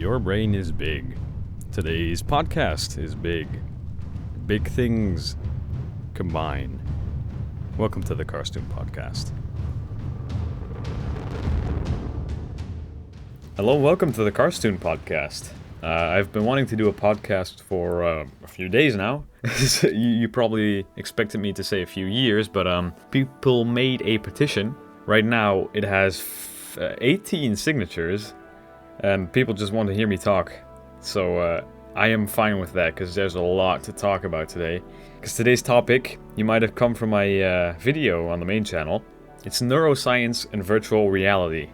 Your brain is big. Today's podcast is big. Big things combine. Welcome to the Kaarssteun podcast. Hello, welcome to the Kaarssteun podcast. I've been wanting to do a podcast for a few days now. You probably expected me to say a few years, but people made a petition. Right now it has 18 signatures, and people just want to hear me talk. So I am fine with that, because there's a lot to talk about today. Because today's topic, you might have come from my video on the main channel. It's neuroscience and virtual reality.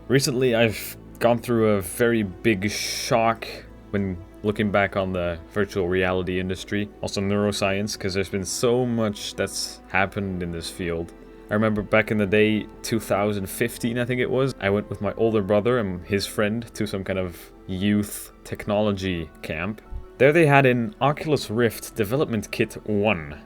Recently I've gone through a very big shock when looking back on the virtual reality industry, also neuroscience, because there's been so much that's happened in this field. I remember back in the day, 2015 I think it was, I went with my older brother and his friend to some kind of youth technology camp. There they had an Oculus Rift Development Kit 1.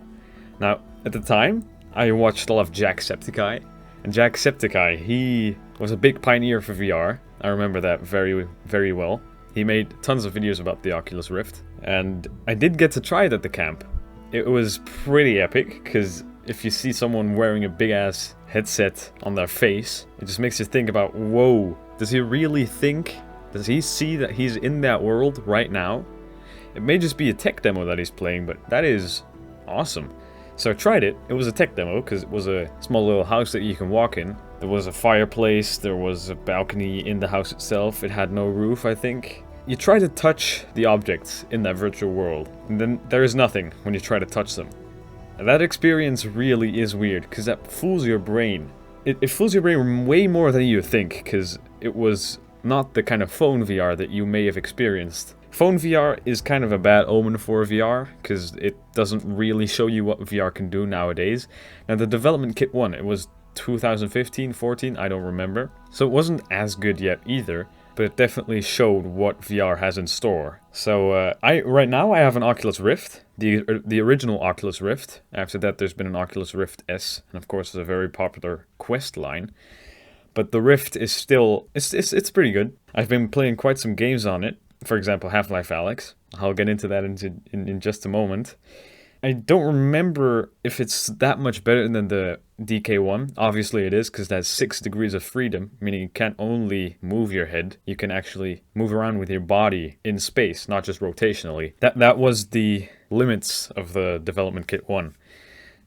Now, at the time, I watched a lot of Jacksepticeye, and Jacksepticeye, he was a big pioneer for VR. I remember that very, very well. He made tons of videos about the Oculus Rift, and I did get to try it at the camp. It was pretty epic, because if you see someone wearing a big-ass headset on their face, it just makes you think about, whoa, does he really think? Does he see that he's in that world right now? It may just be a tech demo that he's playing, but that is awesome. So I tried it. It was a tech demo, because it was a small little house that you can walk in. There was a fireplace, there was a balcony in the house itself. It had no roof, I think. You try to touch the objects in that virtual world, and then there is nothing when you try to touch them. And that experience really is weird, because that fools your brain. It fools your brain way more than you think, because it was not the kind of phone VR that you may have experienced. Phone VR is kind of a bad omen for VR, because it doesn't really show you what VR can do nowadays. Now the Development Kit 1, it was 2015, 14, I don't remember. So it wasn't as good yet either, but it definitely showed what VR has in store. So right now I have an Oculus Rift, the original Oculus Rift. After that there's been an Oculus Rift S, and of course it's a very popular Quest line. But the Rift is still, it's pretty good. I've been playing quite some games on it. For example, Half-Life Alyx. I'll get into that in just a moment. I don't remember if it's that much better than the DK1. Obviously it is, because that's 6 degrees of freedom, meaning you can't only move your head, you can actually move around with your body in space, not just rotationally. That was the limits of the Development Kit 1.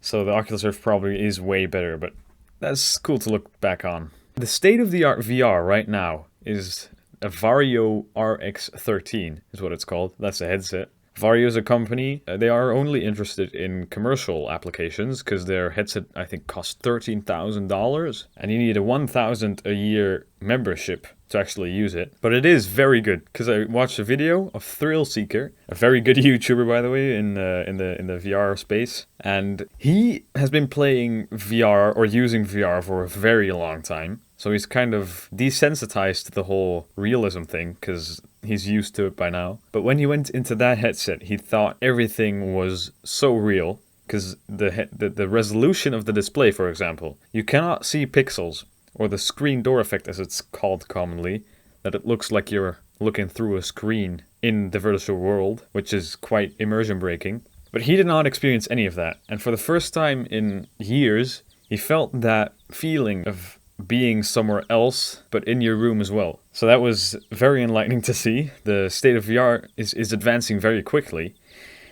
So the Oculus Rift probably is way better, but that's cool to look back on. The state-of-the-art VR right now is a Vario RX13 is what it's called. That's a headset. Vario is a company. They are only interested in commercial applications, because their headset, I think, costs $13,000, and you need a $1,000 a year membership to actually use it. But it is very good, because I watched a video of Thrill Seeker, a very good YouTuber, by the way, in the VR space, and he has been playing VR or using VR for a very long time. So he's kind of desensitized to the whole realism thing, because he's used to it by now. But when he went into that headset, he thought everything was so real, because the resolution of the display, for example, you cannot see pixels, or the screen door effect as it's called commonly, that it looks like you're looking through a screen in the virtual world, which is quite immersion breaking. But he did not experience any of that, and for the first time in years, he felt that feeling of being somewhere else, but in your room as well. So that was very enlightening to see. The state of VR is advancing very quickly.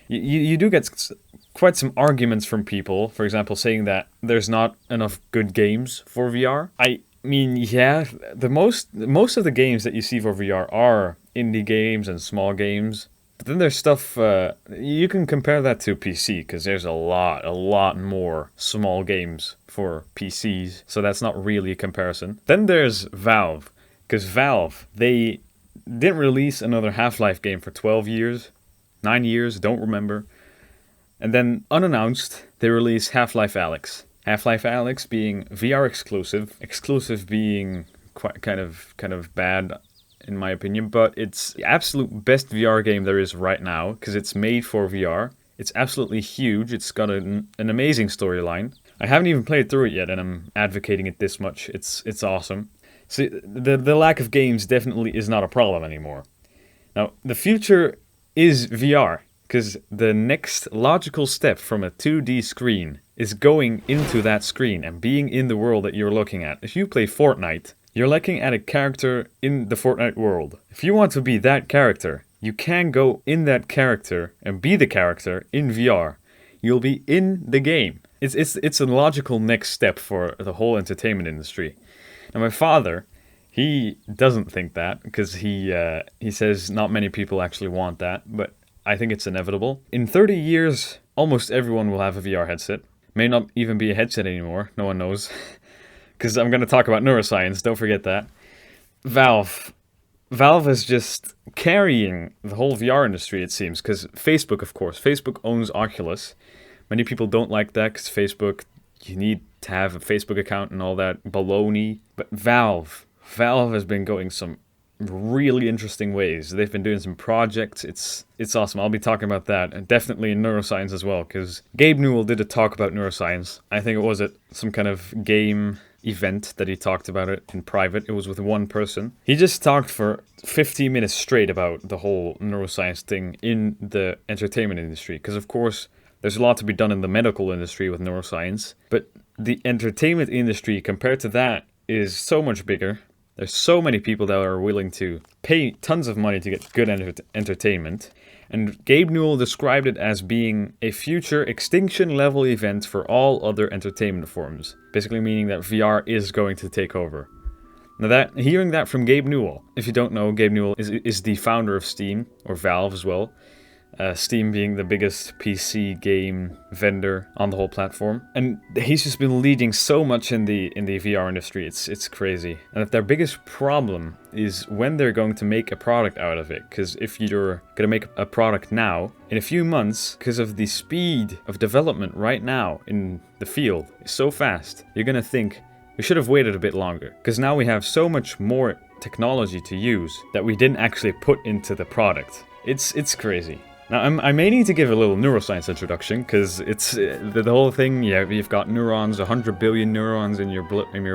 You do get quite some arguments from people, for example, saying that there's not enough good games for VR. I mean, yeah, most of the games that you see for VR are indie games and small games. But then there's stuff, you can compare that to PC, because there's a lot more small games for PCs, so that's not really a comparison. Then there's Valve, because Valve, they didn't release another Half-Life game for 12 years, 9 years, don't remember. And then, unannounced, they released Half-Life Alyx. Half-Life Alyx being VR exclusive being quite kind of bad, in my opinion, but it's the absolute best VR game there is right now, because it's made for VR. It's absolutely huge. It's got an amazing storyline. I haven't even played through it yet, and I'm advocating it this much. It's awesome. So the lack of games definitely is not a problem anymore. Now, the future is VR, because the next logical step from a 2D screen is going into that screen and being in the world that you're looking at. If you play Fortnite, you're looking at a character in the Fortnite world. If you want to be that character, you can go in that character and be the character in VR. You'll be in the game. It's a logical next step for the whole entertainment industry. Now, my father, he doesn't think that, because he says not many people actually want that, but I think it's inevitable. In 30 years, almost everyone will have a VR headset. May not even be a headset anymore, no one knows. Because I'm going to talk about neuroscience, don't forget that. Valve is just carrying the whole VR industry, it seems, because Facebook, of course. Facebook owns Oculus. Many people don't like that, because Facebook, you need to have a Facebook account and all that baloney. But Valve has been going some really interesting ways. They've been doing some projects. It's awesome. I'll be talking about that, and definitely in neuroscience as well, because Gabe Newell did a talk about neuroscience. I think it was at some kind of game event that he talked about it in private. It was with one person. He just talked for 15 minutes straight about the whole neuroscience thing in the entertainment industry, because of course there's a lot to be done in the medical industry with neuroscience, but the entertainment industry compared to that is so much bigger. There's so many people that are willing to pay tons of money to get good entertainment. And Gabe Newell described it as being a future extinction-level event for all other entertainment forms. Basically meaning that VR is going to take over. Now, hearing that from Gabe Newell, if you don't know, Gabe Newell is the founder of Steam, or Valve as well. Steam being the biggest PC game vendor on the whole platform. And he's just been leading so much in the VR industry, it's crazy. And that their biggest problem is when they're going to make a product out of it. Because if you're going to make a product now, in a few months, because of the speed of development right now in the field, it's so fast, you're going to think, we should have waited a bit longer. Because now we have so much more technology to use that we didn't actually put into the product. It's crazy. Now, I may need to give a little neuroscience introduction, because it's the whole thing. Yeah, you've got neurons, 100 billion neurons in your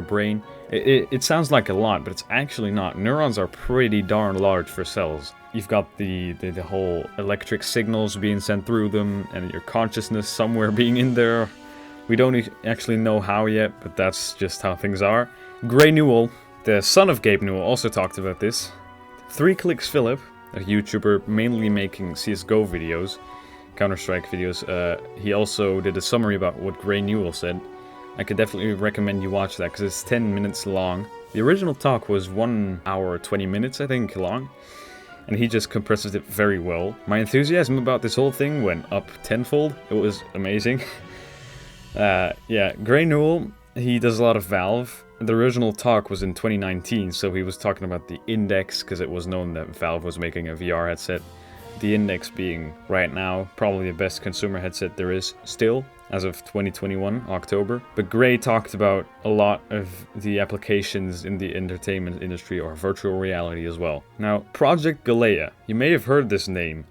brain. It sounds like a lot, but it's actually not. Neurons are pretty darn large for cells. You've got the whole electric signals being sent through them, and your consciousness somewhere being in there. We don't actually know how yet, but that's just how things are. Gray Newell, the son of Gabe Newell, also talked about this. 3 Clicks Philip, a YouTuber mainly making CSGO videos, Counter-Strike videos. He also did a summary about what Gray Newell said. I could definitely recommend you watch that, because it's 10 minutes long. The original talk was 1 hour 20 minutes, I think, long. And he just compresses it very well. My enthusiasm about this whole thing went up tenfold. It was amazing. Yeah, Gray Newell, he does a lot of Valve. The original talk was in 2019, so he was talking about the Index, because it was known that Valve was making a VR headset. The Index being, right now, probably the best consumer headset there is still, as of 2021, October. But Gray talked about a lot of the applications in the entertainment industry, or virtual reality as well. Now, Project Galea, you may have heard this name.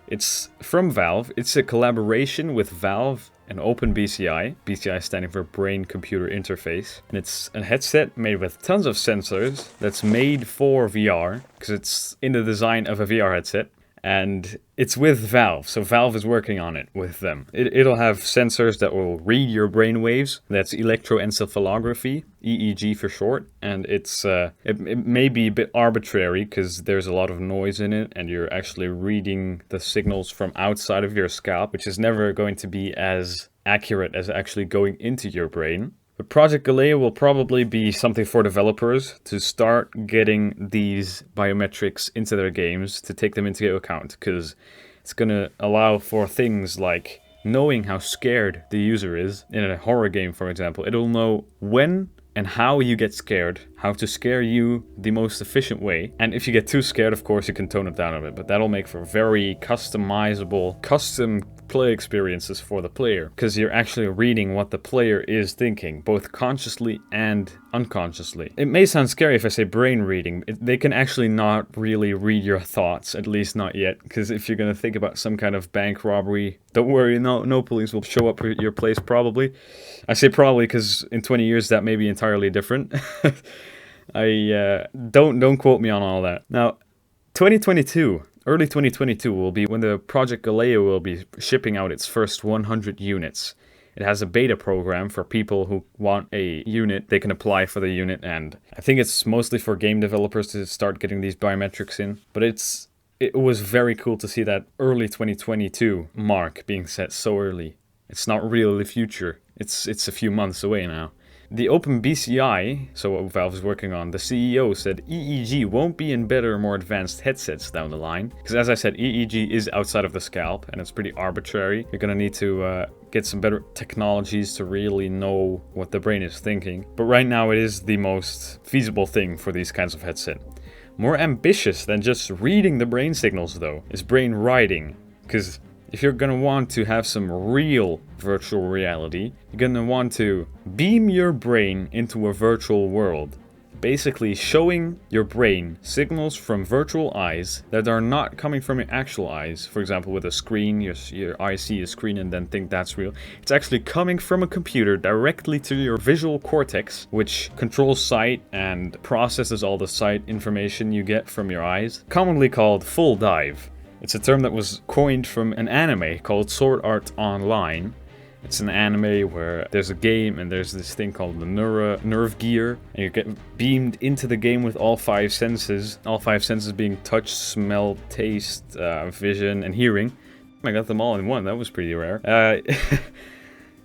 It's from Valve. It's a collaboration with Valve and OpenBCI, BCI standing for Brain-Computer Interface. And it's a headset made with tons of sensors that's made for VR, because it's in the design of a VR headset. And it's with Valve, so Valve is working on it with them. It'll have sensors that will read your brain waves. That's electroencephalography, EEG for short. And it may be a bit arbitrary, because there's a lot of noise in it, and you're actually reading the signals from outside of your scalp, which is never going to be as accurate as actually going into your brain. But Project Galea will probably be something for developers to start getting these biometrics into their games, to take them into account, because it's going to allow for things like knowing how scared the user is. In a horror game, for example, it'll know when and how you get scared, how to scare you the most efficient way. And if you get too scared, of course, you can tone it down a bit, but that'll make for very customizable, custom play experiences for the player, because you're actually reading what the player is thinking, both consciously and unconsciously. It may sound scary if I say brain reading. They can actually not really read your thoughts, at least not yet, because if you're going to think about some kind of bank robbery, don't worry, no police will show up at your place probably. I say probably because in 20 years that may be entirely different. Don't quote me on all that. Now, 2022, early 2022 will be when the Project Galileo will be shipping out its first 100 units. It has a beta program for people who want a unit. They can apply for the unit, and I think it's mostly for game developers to start getting these biometrics in. But it was very cool to see that early 2022 mark being set so early. It's not really the future. It's a few months away now. The OpenBCI, so what Valve is working on, the CEO said EEG won't be in better, more advanced headsets down the line. Because as I said, EEG is outside of the scalp and it's pretty arbitrary. You're gonna need to get some better technologies to really know what the brain is thinking. But right now it is the most feasible thing for these kinds of headset. More ambitious than just reading the brain signals though, is brain writing. Because if you're gonna want to have some real virtual reality, you're gonna want to beam your brain into a virtual world. Basically showing your brain signals from virtual eyes that are not coming from your actual eyes. For example, with a screen, your eye see a screen and then think that's real. It's actually coming from a computer directly to your visual cortex, which controls sight and processes all the sight information you get from your eyes. Commonly called full dive. It's a term that was coined from an anime called Sword Art Online. It's an anime where there's a game and there's this thing called the nerve gear, and you get beamed into the game with all five senses being touch, smell, taste, vision, and hearing. I got them all in one. That was pretty rare.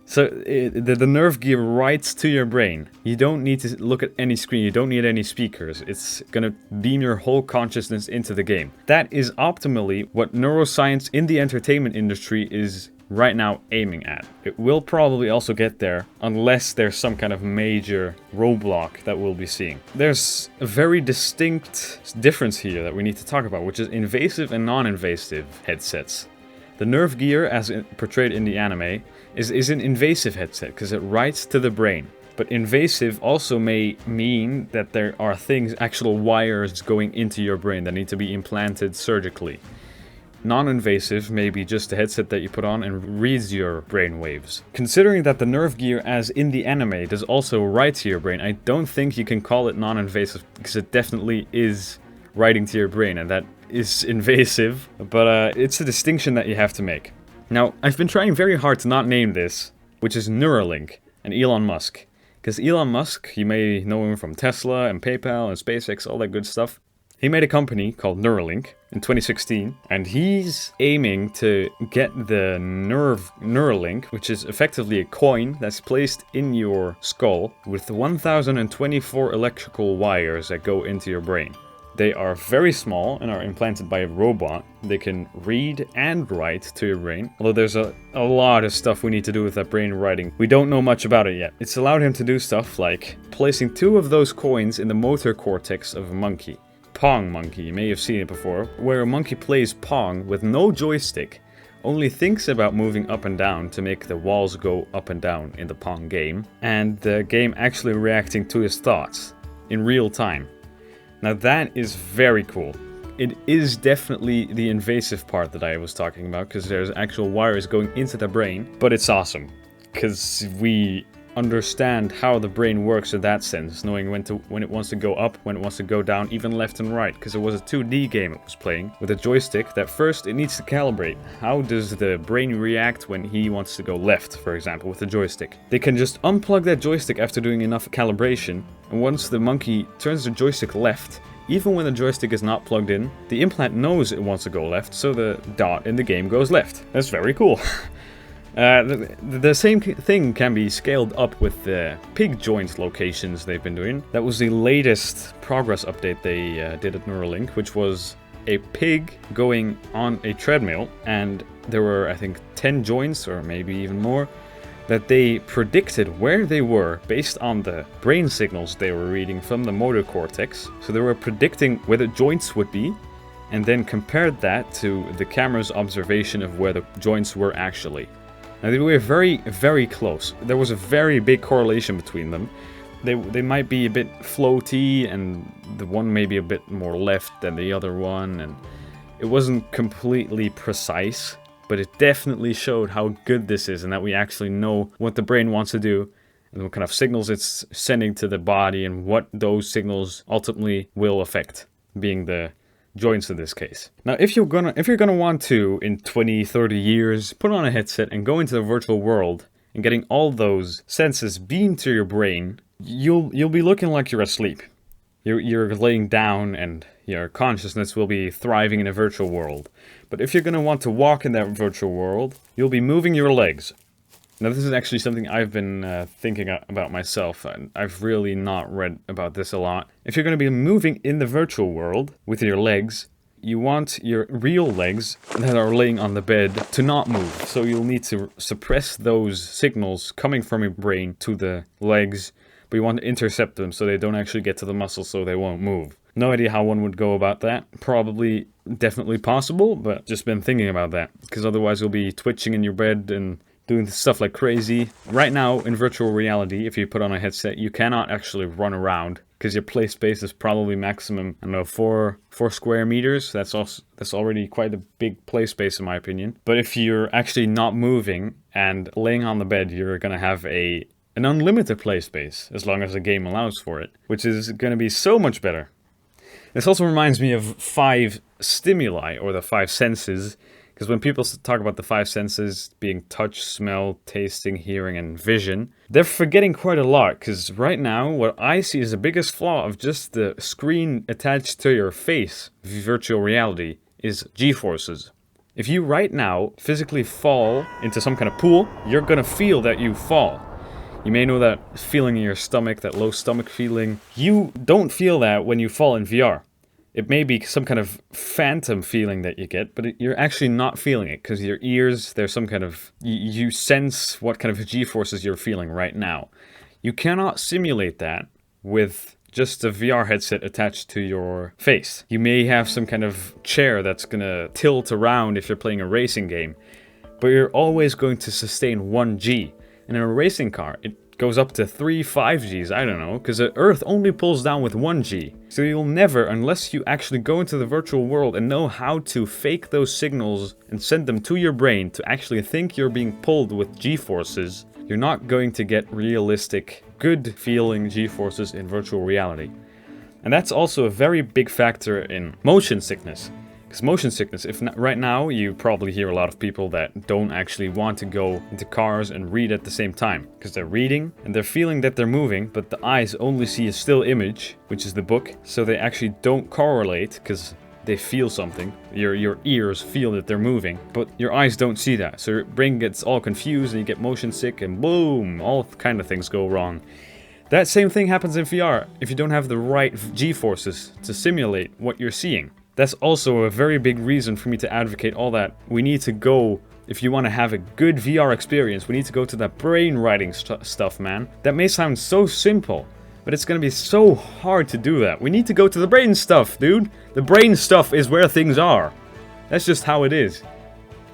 So the nerve gear writes to your brain. You don't need to look at any screen. You don't need any speakers. It's gonna beam your whole consciousness into the game. That is optimally what neuroscience in the entertainment industry is right now aiming at. It will probably also get there unless there's some kind of major roadblock that we'll be seeing. There's a very distinct difference here that we need to talk about, which is invasive and non-invasive headsets. The nerve gear, as portrayed in the anime, is an invasive headset because it writes to the brain. But invasive also may mean that there are things, actual wires going into your brain that need to be implanted surgically. Non-invasive may be just a headset that you put on and reads your brain waves. Considering that the nerve gear, as in the anime, does also write to your brain, I don't think you can call it non-invasive because it definitely is writing to your brain, and that is invasive, but it's a distinction that you have to make. Now, I've been trying very hard to not name this, which is Neuralink and Elon Musk. Because Elon Musk, you may know him from Tesla and PayPal and SpaceX, all that good stuff. He made a company called Neuralink in 2016, and he's aiming to get the Neuralink, which is effectively a coin that's placed in your skull with 1024 electrical wires that go into your brain. They are very small and are implanted by a robot. They can read and write to your brain. Although there's a lot of stuff we need to do with that brain writing. We don't know much about it yet. It's allowed him to do stuff like placing 2 of those coins in the motor cortex of a monkey. Pong monkey, you may have seen it before, where a monkey plays Pong with no joystick, only thinks about moving up and down to make the walls go up and down in the Pong game, and the game actually reacting to his thoughts in real time. Now that is very cool. It is definitely the invasive part that I was talking about, because there's actual wires going into the brain, but it's awesome, because we understand how the brain works in that sense, knowing when it wants to go up, when it wants to go down, even left and right, because it was a 2D game it was playing with a joystick that first it needs to calibrate. How does the brain react when he wants to go left, for example, with the joystick? They can just unplug that joystick after doing enough calibration, and once the monkey turns the joystick left, even when the joystick is not plugged in, the implant knows it wants to go left, so the dot in the game goes left. That's very cool. The same thing can be scaled up with the pig joint locations they've been doing. That was the latest progress update they did at Neuralink, which was a pig going on a treadmill, and there were, I think, 10 joints, or maybe even more, that they predicted where they were based on the brain signals they were reading from the motor cortex. So they were predicting where the joints would be, and then compared that to the camera's observation of where the joints were actually. Now they were very, very close. There was a very big correlation between them. They might be a bit floaty, and the one may be a bit more left than the other one, and it wasn't completely precise, but it definitely showed how good this is and that we actually know what the brain wants to do and what kind of signals it's sending to the body, and what those signals ultimately will affect, being the joints in this case. Now, if you're gonna want to, in 20, 30 years, put on a headset and go into the virtual world and getting all those senses beamed to your brain, you'll be looking like you're asleep. You're laying down and your consciousness will be thriving in a virtual world. But if you're gonna want to walk in that virtual world, you'll be moving your legs. Now, this is actually something I've been thinking about myself, and I've really not read about this a lot. If you're going to be moving in the virtual world with your legs, you want your real legs that are laying on the bed to not move. So you'll need to suppress those signals coming from your brain to the legs, but you want to intercept them so they don't actually get to the muscles so they won't move. No idea how one would go about that. Probably, definitely possible, but just been thinking about that. Because otherwise you'll be twitching in your bed and doing stuff like crazy. Right now, in virtual reality, if you put on a headset, you cannot actually run around because your play space is probably maximum, I don't know, 4 square meters. That's already quite a big play space in my opinion. But if you're actually not moving and laying on the bed, you're gonna have an unlimited play space as long as the game allows for it, which is gonna be so much better. This also reminds me of 5 stimuli, or the 5 senses. Because when people talk about the 5 senses being touch, smell, tasting, hearing, and vision, they're forgetting quite a lot. Because right now, what I see is the biggest flaw of just the screen attached to your face, virtual reality, is G-forces. If you right now physically fall into some kind of pool, you're going to feel that you fall. You may know that feeling in your stomach, that low stomach feeling. You don't feel that when you fall in VR. It may be some kind of phantom feeling that you get, but you're actually not feeling it because your ears, there's some kind of... You sense what kind of G-forces you're feeling right now. You cannot simulate that with just a VR headset attached to your face. You may have some kind of chair that's going to tilt around if you're playing a racing game, but you're always going to sustain 1 G. And in a racing car, it goes up to 3, 5 Gs, I don't know, because the Earth only pulls down with 1 G. So you'll never, unless you actually go into the virtual world and know how to fake those signals and send them to your brain to actually think you're being pulled with G-forces, you're not going to get realistic, good feeling G-forces in virtual reality. And that's also a very big factor in motion sickness. Because motion sickness, right now you probably hear a lot of people that don't actually want to go into cars and read at the same time. Because they're reading and they're feeling that they're moving, but the eyes only see a still image, which is the book. So they actually don't correlate because they feel something. Your ears feel that they're moving, but your eyes don't see that. So your brain gets all confused and you get motion sick and boom, all kind of things go wrong. That same thing happens in VR if you don't have the right G-forces to simulate what you're seeing. That's also a very big reason for me to advocate all that. We need to go, if you want to have a good VR experience, we need to go to that brain writing stuff, man. That may sound so simple, but it's going to be so hard to do that. We need to go to the brain stuff, dude. The brain stuff is where things are. That's just how it is.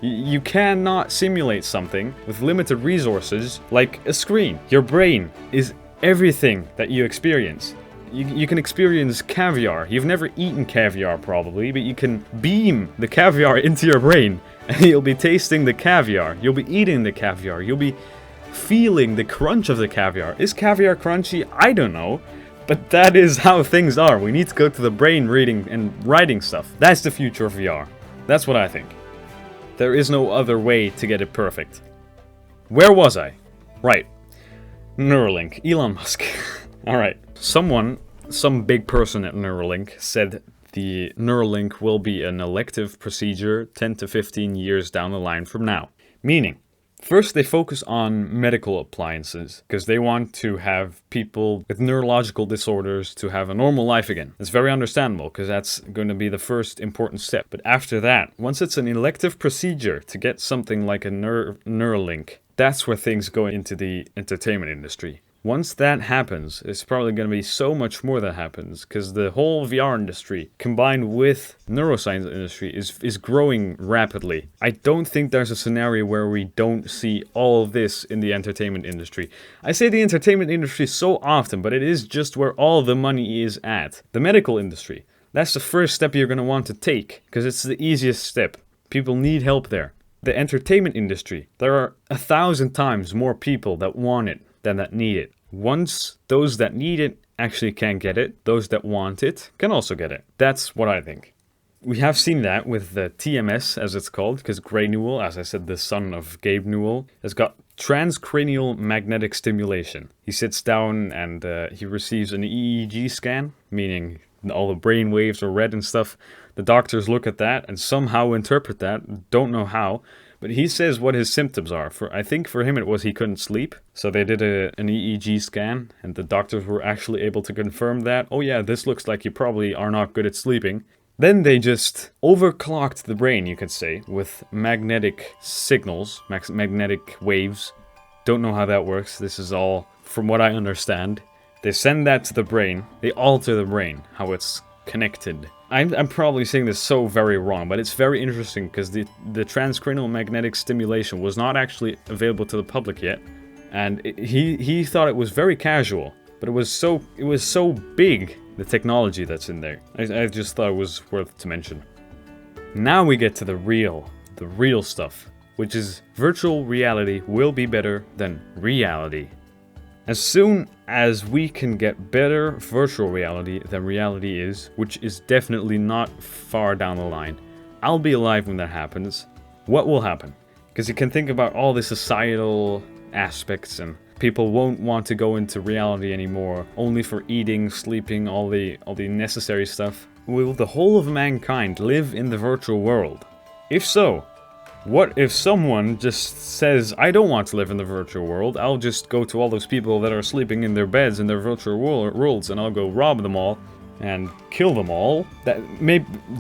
You cannot simulate something with limited resources like a screen. Your brain is everything that you experience. You can experience caviar. You've never eaten caviar probably, but you can beam the caviar into your brain and you'll be tasting the caviar. You'll be eating the caviar. You'll be feeling the crunch of the caviar. Is caviar crunchy? I don't know. But that is how things are. We need to go to the brain reading and writing stuff. That's the future of VR. That's what I think. There is no other way to get it perfect. Where was I? Right. Neuralink. Elon Musk. Alright. Some big person at Neuralink said the Neuralink will be an elective procedure 10 to 15 years down the line from now. Meaning, first they focus on medical appliances because they want to have people with neurological disorders to have a normal life again. It's very understandable because that's going to be the first important step. But after that, once it's an elective procedure to get something like a Neuralink, that's where things go into the entertainment industry. Once that happens, it's probably going to be so much more that happens because the whole VR industry combined with neuroscience industry is growing rapidly. I don't think there's a scenario where we don't see all of this in the entertainment industry. I say the entertainment industry so often, but it is just where all the money is at. The medical industry, that's the first step you're going to want to take because it's the easiest step. People need help there. The entertainment industry, there are 1,000 times more people that want it than that need it. Once those that need it actually can get it, those that want it can also get it. That's what I think. We have seen that with the TMS, as it's called, because Gray Newell, as I said, the son of Gabe Newell, has got transcranial magnetic stimulation. He sits down and he receives an EEG scan, meaning all the brain waves are red and stuff. The doctors look at that and somehow interpret that, don't know how, but he says what his symptoms are. I think for him it was he couldn't sleep, so they did an EEG scan, and the doctors were actually able to confirm that, oh yeah, this looks like you probably are not good at sleeping. Then they just overclocked the brain, you could say, with magnetic signals, magnetic waves. Don't know how that works. This is all from what I understand. They send that to the brain. They alter the brain, how it's connected. I'm probably saying this so very wrong, but it's very interesting because the transcranial magnetic stimulation was not actually available to the public yet, and he thought it was very casual, but it was so big, the technology that's in there. I just thought it was worth to mention. Now we get to the real stuff, which is virtual reality will be better than reality. As soon as we can get better virtual reality than reality is, which is definitely not far down the line, I'll be alive when that happens. What will happen? Because you can think about all the societal aspects, and people won't want to go into reality anymore, only for eating, sleeping, all the necessary stuff. Will the whole of mankind live in the virtual world? If so, what if someone just says, I don't want to live in the virtual world, I'll just go to all those people that are sleeping in their beds in their virtual worlds and I'll go rob them all and kill them all? That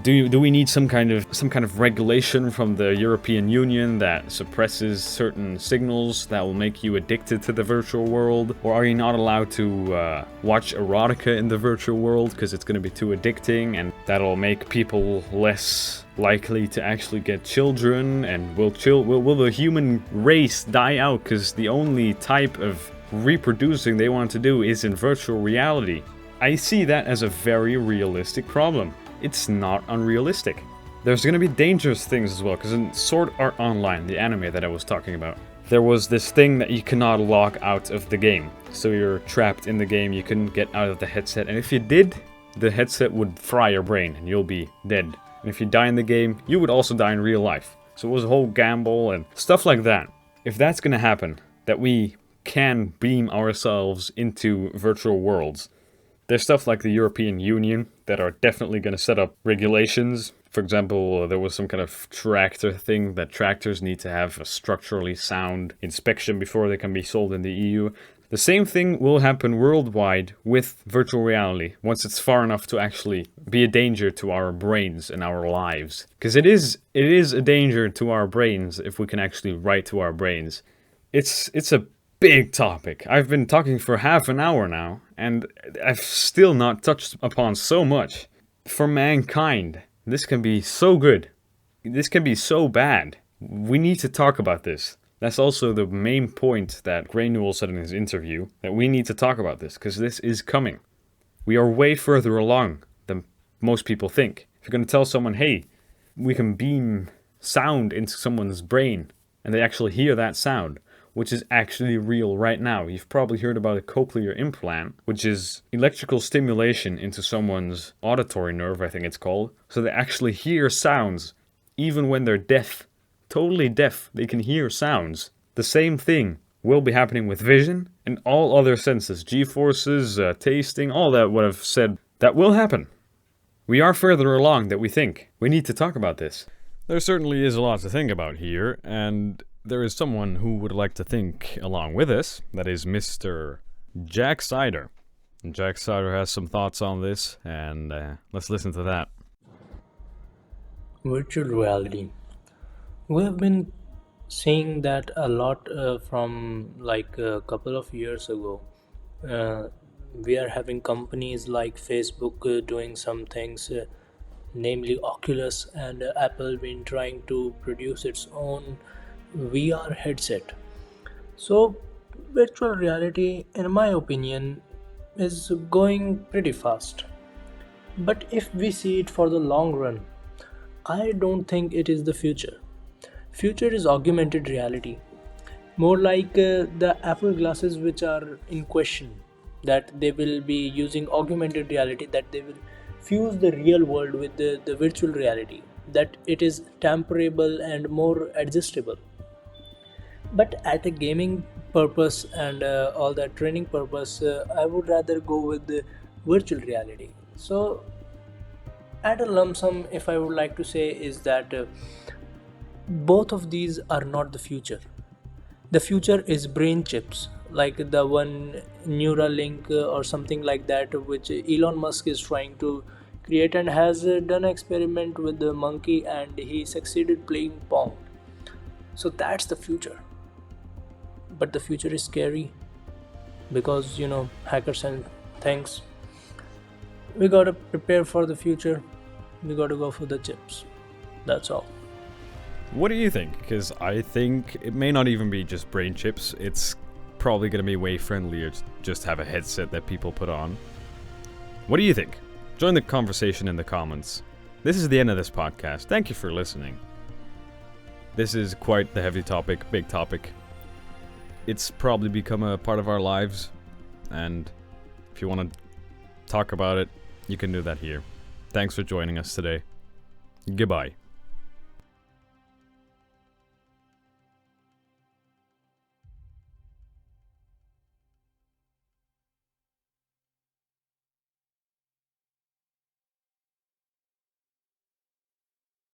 do we need some kind of regulation from the European Union that suppresses certain signals that will make you addicted to the virtual world? Or are you not allowed to watch erotica in the virtual world because it's going to be too addicting and that'll make people less likely to actually get children? And will the human race die out because the only type of reproducing they want to do is in virtual reality? I see that as a very realistic problem. It's not unrealistic. There's going to be dangerous things as well, because in Sword Art Online, the anime that I was talking about, there was this thing that you cannot log out of the game. So you're trapped in the game, you couldn't get out of the headset, and if you did, the headset would fry your brain and you'll be dead. And if you die in the game, you would also die in real life. So it was a whole gamble and stuff like that. If that's going to happen, that we can beam ourselves into virtual worlds, there's stuff like the European Union that are definitely going to set up regulations. For example, there was some kind of tractor thing that tractors need to have a structurally sound inspection before they can be sold in the EU. The same thing will happen worldwide with virtual reality once it's far enough to actually be a danger to our brains and our lives. Because it is a danger to our brains if we can actually write to our brains. It's a big topic. I've been talking for half an hour now, and I've still not touched upon so much. For mankind, this can be so good. This can be so bad. We need to talk about this. That's also the main point that Gray Newell said in his interview, that we need to talk about this, because this is coming. We are way further along than most people think. If you're going to tell someone, hey, we can beam sound into someone's brain, and they actually hear that sound, which is actually real right now. You've probably heard about a cochlear implant, which is electrical stimulation into someone's auditory nerve, I think it's called. So they actually hear sounds, even when they're deaf. Totally deaf, they can hear sounds. The same thing will be happening with vision and all other senses. G-forces, tasting, all that what I've said, that will happen. We are further along than we think. We need to talk about this. There certainly is a lot to think about here, and there is someone who would like to think along with us. That is Mr. Jack Sider. And Jack Sider has some thoughts on this, and let's listen to that. Virtual reality. We have been seeing that a lot from like a couple of years ago. Uh, we are having companies like Facebook doing some things, namely Oculus, and Apple been trying to produce its own VR headset. So, virtual reality, in my opinion, is going pretty fast. But if we see it for the long run, I don't think it is the future. Future is augmented reality. more like the Apple glasses which are in question, that they will be using augmented reality, that they will fuse the real world with the virtual reality, that it is temperable and more adjustable. But at a gaming purpose and all that training purpose, I would rather go with the virtual reality. So at a lump sum, if I would like to say, is that both of these are not the future. The future is brain chips, like the one Neuralink or something like that, which Elon Musk is trying to create and has done an experiment with the monkey and he succeeded playing Pong. So that's the future. But the future is scary because, hackers and things. We gotta prepare for the future. We gotta go for the chips. That's all. What do you think? Because I think it may not even be just brain chips. It's probably going to be way friendlier to just have a headset that people put on. What do you think? Join the conversation in the comments. This is the end of this podcast. Thank you for listening. This is quite the heavy topic, big topic. It's probably become a part of our lives, and if you want to talk about it, you can do that here. Thanks for joining us today. Goodbye.